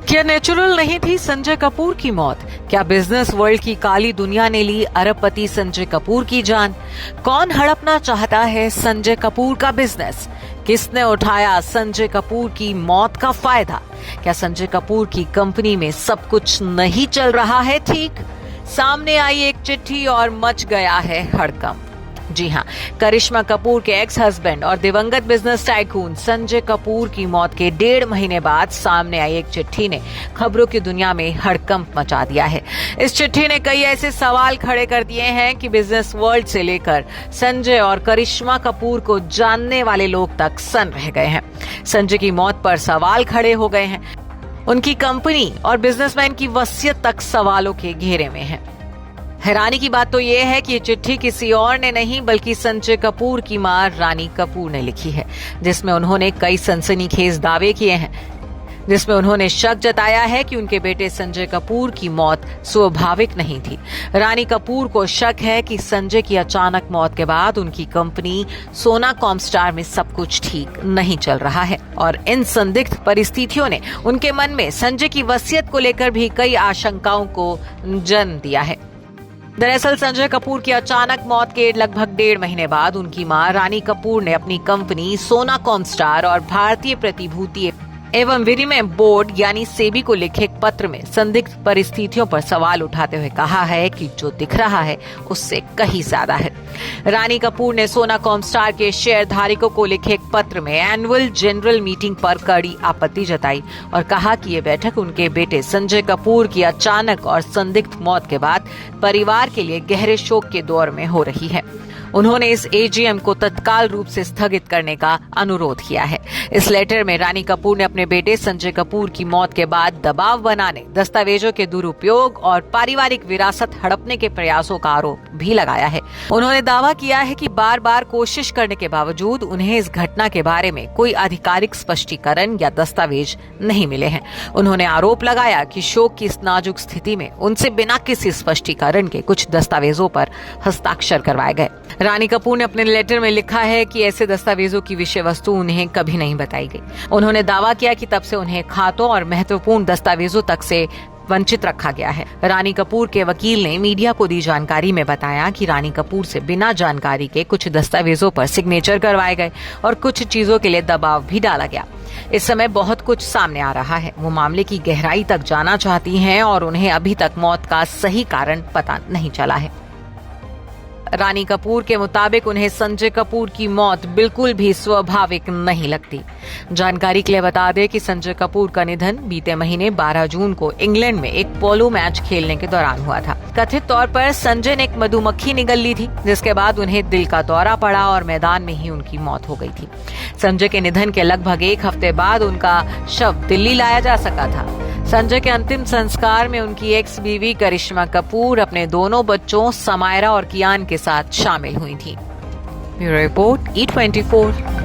क्या नेचुरल नहीं थी संजय कपूर की मौत? क्या बिजनेस वर्ल्ड की काली दुनिया ने ली अरबपति संजय कपूर की जान? कौन हड़पना चाहता है संजय कपूर का बिजनेस? किसने उठाया संजय कपूर की मौत का फायदा? क्या संजय कपूर की कंपनी में सब कुछ नहीं चल रहा है ठीक? सामने आई एक चिट्ठी और मच गया है हड़कंप। जी हां, करिश्मा कपूर के एक्स हस्बैंड और दिवंगत बिजनेस टाइकून संजय कपूर की मौत के 1.5 महीने बाद सामने आई एक चिट्ठी ने खबरों की दुनिया में हड़कंप मचा दिया है। इस चिट्ठी ने कई ऐसे सवाल खड़े कर दिए हैं कि बिजनेस वर्ल्ड से लेकर संजय और करिश्मा कपूर को जानने वाले लोग तक सन रह गए हैं। संजय की मौत पर सवाल खड़े हो गए हैं। उनकी कंपनी और बिजनेसमैन की वसीयत तक सवालों के घेरे में है। हैरानी की बात तो यह है कि ये चिट्ठी किसी और ने नहीं बल्कि संजय कपूर की मां रानी कपूर ने लिखी है, जिसमें उन्होंने कई सनसनीखेज दावे किए हैं, जिसमें उन्होंने शक जताया है कि उनके बेटे संजय कपूर की मौत स्वाभाविक नहीं थी। रानी कपूर को शक है कि संजय की अचानक मौत के बाद उनकी कंपनी सोना कॉमस्टार में सब कुछ ठीक नहीं चल रहा है और इन संदिग्ध परिस्थितियों ने उनके मन में संजय की वसीयत को लेकर भी कई आशंकाओं को जन्म दिया है। दरअसल संजय कपूर की अचानक मौत के लगभग 1.5 महीने बाद उनकी मां रानी कपूर ने अपनी कंपनी सोना कॉमस्टार और भारतीय प्रतिभूति एवं विनिमय बोर्ड यानी सेबी को लिखे एक पत्र में संदिग्ध परिस्थितियों पर सवाल उठाते हुए कहा है कि जो दिख रहा है उससे कहीं ज्यादा है। रानी कपूर ने सोना कॉमस्टार के शेयर धारकों को लिखे एक पत्र में एनुअल जनरल मीटिंग पर कड़ी आपत्ति जताई और कहा कि ये बैठक उनके बेटे संजय कपूर की अचानक और संदिग्ध मौत के बाद परिवार के लिए गहरे शोक के दौर में हो रही है। उन्होंने इस एजीएम को तत्काल रूप से स्थगित करने का अनुरोध किया है। इस लेटर में रानी कपूर ने अपने बेटे संजय कपूर की मौत के बाद दबाव बनाने, दस्तावेजों के दुरुपयोग और पारिवारिक विरासत हड़पने के प्रयासों का आरोप भी लगाया है। उन्होंने दावा किया है कि बार बार कोशिश करने के बावजूद उन्हें इस घटना के बारे में कोई आधिकारिक स्पष्टीकरण या दस्तावेज नहीं मिले हैं। उन्होंने आरोप लगाया कि शोक की इस नाजुक स्थिति में उनसे बिना किसी स्पष्टीकरण के कुछ दस्तावेजों पर हस्ताक्षर करवाए गए। रानी कपूर ने अपने लेटर में लिखा है कि ऐसे दस्तावेजों की विषय वस्तु उन्हें कभी नहीं बताई गई। उन्होंने दावा किया कि तब से उन्हें खातों और महत्वपूर्ण दस्तावेजों तक से वंचित रखा गया है। रानी कपूर के वकील ने मीडिया को दी जानकारी में बताया कि रानी कपूर से बिना जानकारी के कुछ दस्तावेजों पर सिग्नेचर करवाए गए और कुछ चीजों के लिए दबाव भी डाला गया। इस समय बहुत कुछ सामने आ रहा है। वो मामले की गहराई तक जाना चाहती हैं और उन्हें अभी तक मौत का सही कारण पता नहीं चला है। रानी कपूर के मुताबिक उन्हें संजय कपूर की मौत बिल्कुल भी स्वाभाविक नहीं लगती। जानकारी के लिए बता दें कि संजय कपूर का निधन बीते महीने 12 जून को इंग्लैंड में एक पोलो मैच खेलने के दौरान हुआ था। कथित तौर पर संजय ने एक मधुमक्खी निगल ली थी, जिसके बाद उन्हें दिल का दौरा पड़ा और मैदान में ही उनकी मौत हो गई थी। संजय के निधन के लगभग 1 हफ्ते बाद उनका शव दिल्ली लाया जा सका था। संजय के अंतिम संस्कार में उनकी एक्स बीवी करिश्मा कपूर अपने दोनों बच्चों समायरा और कियान के साथ शामिल हुई थी। Bureau report E24।